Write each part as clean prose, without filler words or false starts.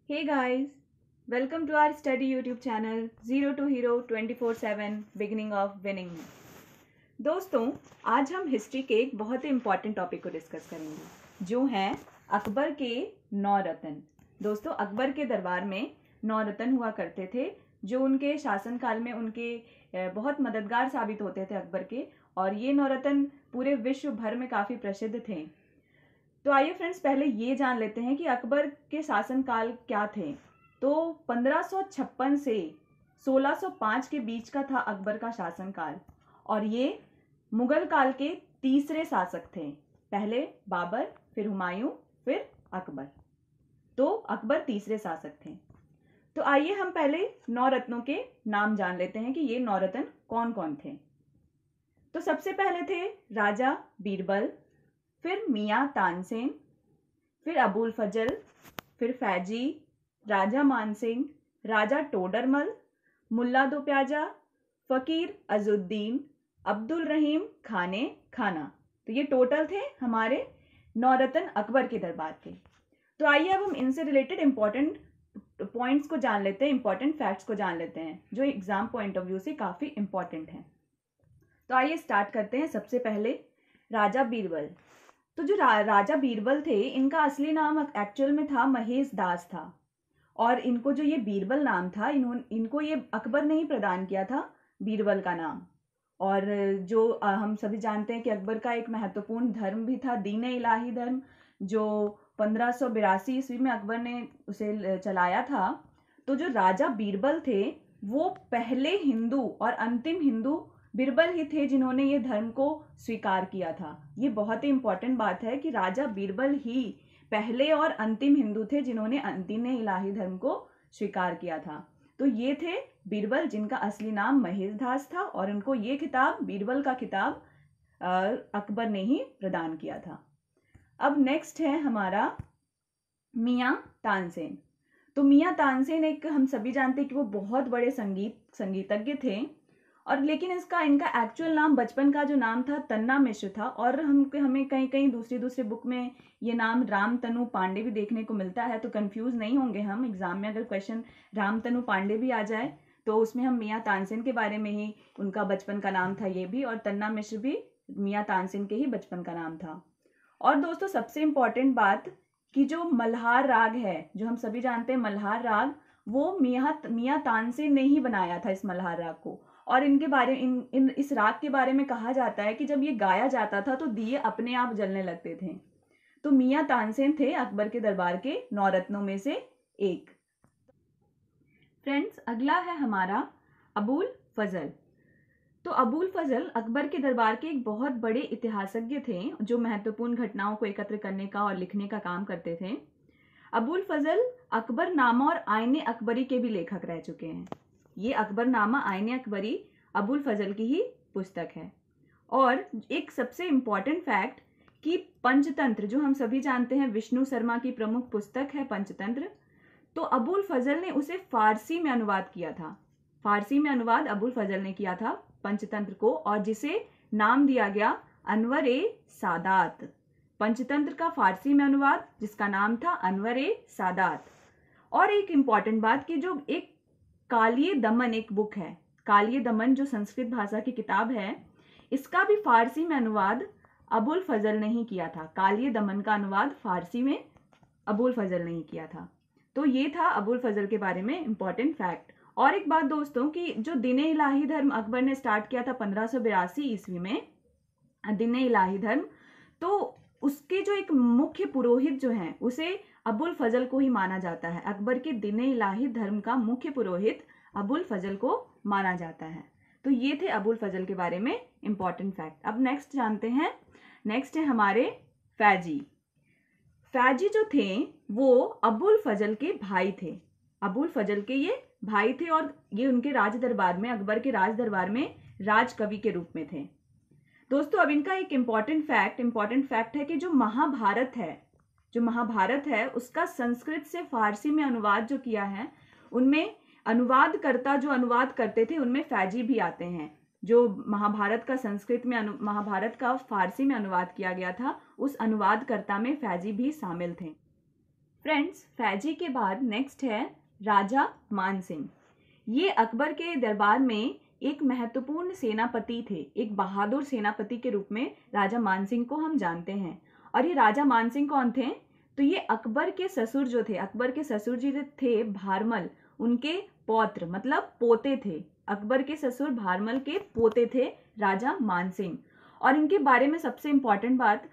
Hey guys, welcome to our study YouTube channel Zero to Hero 24/7 Beginning of Winning में। दोस्तों, आज हम history के एक बहुत ही इम्पॉर्टेंट टॉपिक को डिस्कस करेंगे जो है अकबर के 9 रत्न। दोस्तों, अकबर के दरबार में 9 रत्न हुआ करते थे जो उनके शासनकाल में उनके बहुत मददगार साबित होते थे अकबर के, और ये 9 रत्न पूरे विश्व भर में काफ़ी प्रसिद्ध थे। तो आइए फ्रेंड्स, पहले ये जान लेते हैं कि अकबर के शासनकाल क्या थे। तो 1556 से 1605 के बीच का था अकबर का शासनकाल, और ये मुगल काल के तीसरे शासक थे। पहले बाबर, फिर हुमायूं, फिर अकबर। तो अकबर तीसरे शासक थे। तो आइए हम पहले 9 रत्नों के नाम जान लेते हैं कि ये 9 रत्न कौन कौन थे। तो सबसे पहले थे राजा बीरबल, फिर मियाँ तानसेन, फिर अबुल फजल, फिर फैजी, राजा मानसिंह, राजा टोडरमल, मुल्ला दो प्याजा, फकीर अजुद्दीन, अब्दुल रहीम खाने खाना। तो ये टोटल थे हमारे 9 रत्न अकबर के दरबार के। तो आइए अब हम इनसे रिलेटेड इंपॉर्टेंट पॉइंट्स को जान लेते हैं, इंपॉर्टेंट फैक्ट्स को जान लेते हैं जो एग्जाम पॉइंट ऑफ व्यू से काफ़ी इंपॉर्टेंट हैं। तो आइए स्टार्ट करते हैं। सबसे पहले राजा बीरबल। तो जो राजा बीरबल थे, इनका असली नाम एक्चुअल में था महेश दास था, और इनको जो ये बीरबल नाम था, इनको ये अकबर ने ही प्रदान किया था बीरबल का नाम। और जो हम सभी जानते हैं कि अकबर का एक महत्वपूर्ण धर्म भी था दीन इलाही धर्म, जो 1582 ईस्वी में अकबर ने उसे चलाया था। तो जो राजा बीरबल थे वो पहले हिंदू और अंतिम हिंदू बीरबल ही थे जिन्होंने ये धर्म को स्वीकार किया था। ये बहुत ही इंपॉर्टेंट बात है कि राजा बीरबल ही पहले और अंतिम हिंदू थे जिन्होंने दीन इलाही धर्म को स्वीकार किया था। तो ये थे बीरबल, जिनका असली नाम महेश दास था, और उनको ये खिताब, बीरबल का खिताब, अकबर ने ही प्रदान किया था। अब नेक्स्ट है हमारा मियाँ तानसेन। तो मियाँ तानसेन एक, हम सभी जानते हैं कि वो बहुत बड़े संगीतज्ञ थे, और लेकिन इनका एक्चुअल नाम, बचपन का जो नाम था, तन्ना मिश्र था। और हमें कहीं कहीं दूसरी बुक में ये नाम राम तनु पांडे भी देखने को मिलता है। तो कंफ्यूज नहीं होंगे हम, एग्जाम में अगर क्वेश्चन राम तनु पांडे भी आ जाए तो उसमें हम मियाँ तानसेन के बारे में ही, उनका बचपन का नाम था ये भी, और तन्ना मिश्र भी मियाँ तानसेन के ही बचपन का नाम था। और दोस्तों, सबसे इंपॉर्टेंट बात कि जो मल्हार राग है, जो हम सभी जानते हैं मल्हार राग, वो मियाँ तानसेन ने ही बनाया था इस मल्हार राग को। और इनके बारे इस राग के बारे में कहा जाता है कि जब ये गाया जाता था तो दिए अपने आप जलने लगते थे। तो मियाँ तानसेन थे अकबर के दरबार के 9 रत्नों में से एक। फ्रेंड्स, अगला है हमारा अबुल फजल। तो अबुल फजल अकबर के दरबार के एक बहुत बड़े इतिहासज्ञ थे जो महत्वपूर्ण घटनाओं को एकत्र करने का और लिखने का काम करते थे। अबुल फजल अकबरनामा और आईने अकबरी के भी लेखक रह चुके हैं। ये अकबरनामा, आईने अकबरी अबुल फजल की ही पुस्तक है। और एक सबसे इंपॉर्टेंट फैक्ट कि पंचतंत्र, जो हम सभी जानते हैं विष्णु शर्मा की प्रमुख पुस्तक है पंचतंत्र, तो अबुल फजल ने उसे फारसी में अनुवाद किया था। फारसी में अनुवाद अबुल फजल ने किया था पंचतंत्र को, और जिसे नाम दिया गया अनवर ए सादात। पंचतंत्र का फारसी में अनुवाद जिसका नाम था अनवर ए सादात। और एक इंपॉर्टेंट बात कि जो एक कालिए दमन एक बुक है, कालिए दमन जो संस्कृत भाषा की किताब है, इसका भी फारसी में अनुवाद अबुल फजल ने ही किया था। कालिए दमन का अनुवाद फारसी में अबुल फजल ने ही किया था। तो ये था अबुल फजल के बारे में इंपॉर्टेंट फैक्ट। और एक बात दोस्तों कि जो दीन इलाही धर्म अकबर ने स्टार्ट किया था 1582 ईस्वी में, दीन इलाही धर्म, तो उसके जो एक मुख्य पुरोहित जो हैं उसे अबुल फजल को ही माना जाता है। अकबर के दीन इलाही धर्म का मुख्य पुरोहित अबुल फजल को माना जाता है। तो ये थे अबुल फजल के बारे में इंपॉर्टेंट फैक्ट। अब नेक्स्ट जानते हैं। नेक्स्ट है हमारे फैजी। फैजी जो थे वो अबुल फजल के भाई थे। अबुल फजल के ये भाई थे, और ये उनके राज दरबार में, अकबर के राज दरबार में राजकवि के रूप में थे। दोस्तों, अब इनका एक इंपॉर्टेंट फैक्ट है कि जो महाभारत है उसका संस्कृत से फारसी में अनुवाद जो किया है, उनमें अनुवादकर्ता जो अनुवाद करते थे उनमें फैजी भी आते हैं। जो महाभारत का संस्कृत में महाभारत का फारसी में अनुवाद किया गया था, उस अनुवादकर्ता में फैजी भी शामिल थे। फ्रेंड्स, फैजी के बाद नेक्स्ट है राजा मानसिंह। ये अकबर के दरबार में एक महत्वपूर्ण सेनापति थे। एक बहादुर सेनापति के रूप में राजा मानसिंह को हम जानते हैं। और ये राजा मानसिंह कौन थे? तो ये अकबर के ससुर जो थे, अकबर के ससुर जी थे भारमल, उनके पौत्र मतलब पोते थे। अकबर के ससुर भारमल के पोते थे राजा मानसिंह। और इनके बारे में सबसे इंपॉर्टेंट बात,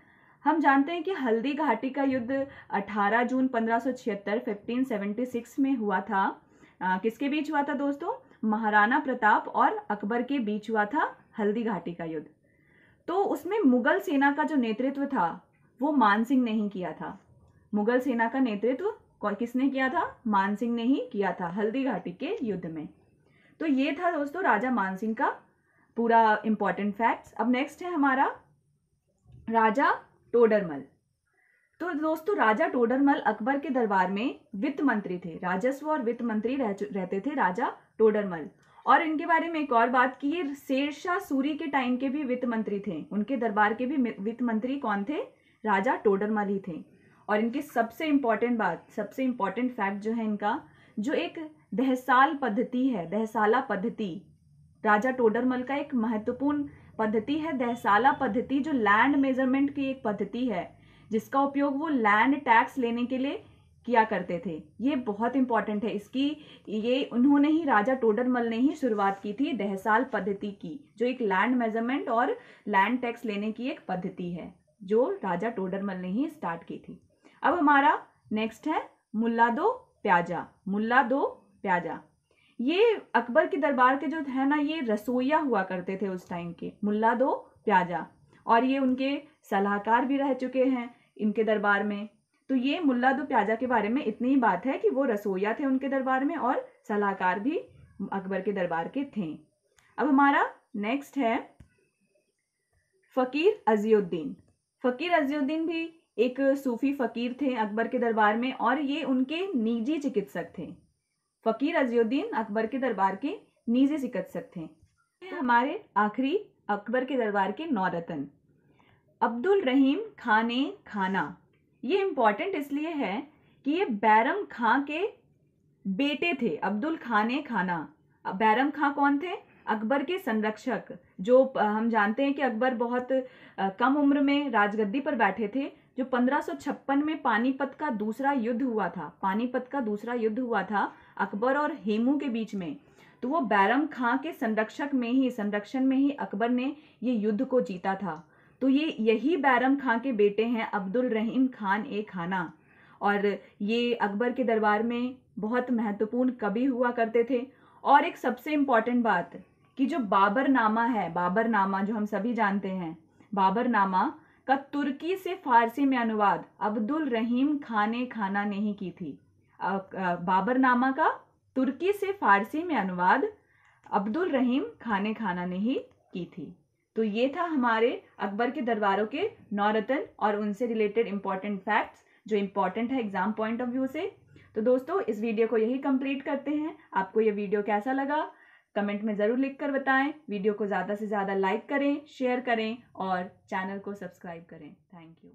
हम जानते हैं कि हल्दी घाटी का युद्ध 18 जून 1576 1576 में हुआ था। किसके बीच हुआ था दोस्तों? महाराणा प्रताप और अकबर के बीच हुआ था हल्दी घाटी का युद्ध। तो उसमें मुगल सेना का जो नेतृत्व था वो मानसिंह ने ही किया था। मुगल सेना का नेतृत्व किसने किया था? मानसिंह ने ही किया था हल्दी घाटी के युद्ध में। तो ये था दोस्तों राजा मानसिंह का पूरा इंपॉर्टेंट फैक्ट्स। अब नेक्स्ट है हमारा राजा टोडरमल। तो दोस्तों राजा टोडरमल अकबर के दरबार में वित्त मंत्री थे। राजस्व और वित्त मंत्री रहते थे राजा टोडरमल। और इनके बारे में एक और बात की, ये शेरशाह सूरी के टाइम के भी वित्त मंत्री थे। उनके दरबार के भी वित्त मंत्री कौन थे? राजा टोडरमल ही थे। और इनकी सबसे इंपॉर्टेंट बात, सबसे इंपॉर्टेंट फैक्ट जो है इनका, जो एक दहसाल पद्धति है, दहसाला पद्धति, राजा टोडरमल का एक महत्वपूर्ण पद्धति है दहसाला पद्धति, जो लैंड मेजरमेंट की एक पद्धति है जिसका उपयोग वो लैंड टैक्स लेने के लिए किया करते थे। ये बहुत इंपॉर्टेंट है। इसकी ये उन्होंने ही, राजा टोडरमल ने ही शुरुआत की थी दहसाल पद्धति की, जो एक लैंड मेजरमेंट और लैंड टैक्स लेने की एक पद्धति है, जो राजा टोडरमल ने ही स्टार्ट की थी। अब हमारा नेक्स्ट है मुल्ला दो प्याजा। मुल्ला दो प्याजा ये अकबर के दरबार के जो है ना, ये रसोइया हुआ करते थे उस टाइम के, मुल्ला दो प्याजा। और ये उनके सलाहकार भी रह चुके हैं इनके दरबार में। तो ये मुल्ला दो प्याजा के बारे में इतनी ही बात है कि वो रसोइया थे उनके दरबार में और सलाहकार भी अकबर के दरबार के थे। अब हमारा नेक्स्ट है फकीर अजीउद्दीन। फकीर अजीउद्दीन भी एक सूफी फकीर थे अकबर के दरबार में, और ये उनके निजी चिकित्सक थे। फकीर अजीउद्दीन अकबर के दरबार के निजी चिकित्सक थे। हमारे आखिरी अकबर के दरबार के नौरतन, अब्दुल रहीम खाने खाना। ये इंपॉर्टेंट इसलिए है कि ये बैरम खां के बेटे थे। अब्दुल खाने खाना, बैरम खां कौन थे? अकबर के संरक्षक। जो हम जानते हैं कि अकबर बहुत कम उम्र में राजगद्दी पर बैठे थे। जो 1556 में पानीपत का दूसरा युद्ध हुआ था, पानीपत का दूसरा युद्ध हुआ था अकबर और हेमू के बीच में, तो वो बैरम खां के संरक्षण में ही अकबर ने ये युद्ध को जीता था। तो ये यही बैरम खां के बेटे हैं अब्दुल रहीम खान ए खाना। और ये अकबर के दरबार में बहुत महत्वपूर्ण कवि हुआ करते थे। और एक सबसे इंपॉर्टेंट बात कि जो बाबरनामा है, बाबरनामा जो हम सभी जानते हैं, बाबरनामा का तुर्की से फारसी में अनुवाद अब्दुल रहीम खाने खाना ने ही की थी। बाबरनामा का तुर्की से फारसी में अनुवाद अब्दुल रहीम खाने खाना ने ही की थी। तो ये था हमारे अकबर के दरबारों के नौरतन और उनसे रिलेटेड इंपॉर्टेंट फैक्ट्स जो इंपॉर्टेंट है एग्जाम पॉइंट ऑफ व्यू से। तो दोस्तों इस वीडियो को यही कंप्लीट करते हैं। आपको ये वीडियो कैसा लगा कमेंट में ज़रूर लिख कर बताएं। वीडियो को ज़्यादा से ज़्यादा लाइक करें, शेयर करें और चैनल को सब्सक्राइब करें। Thank you.